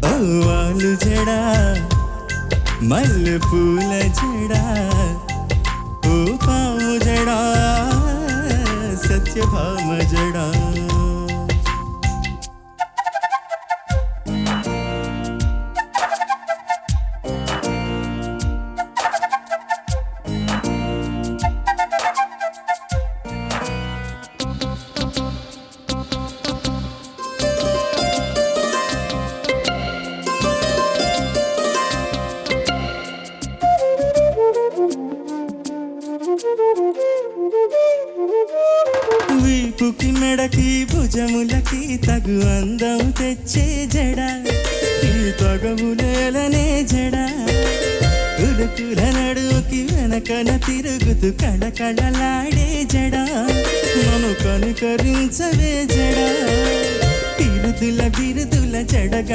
వాలు జడా మల్లె పూల జడా ఓ పాము జడా సత్యభామ జడా వీపుకి మెడకి భుజములకి తగు అందం తెచ్చే జడ ఈ తగవులేలనే జడ ఉడుకుల నడుకి వెనకన తిరుగుతూ కళకళలాడే జడ మను కనుకరించవే జడ బిరుదుల జడగంట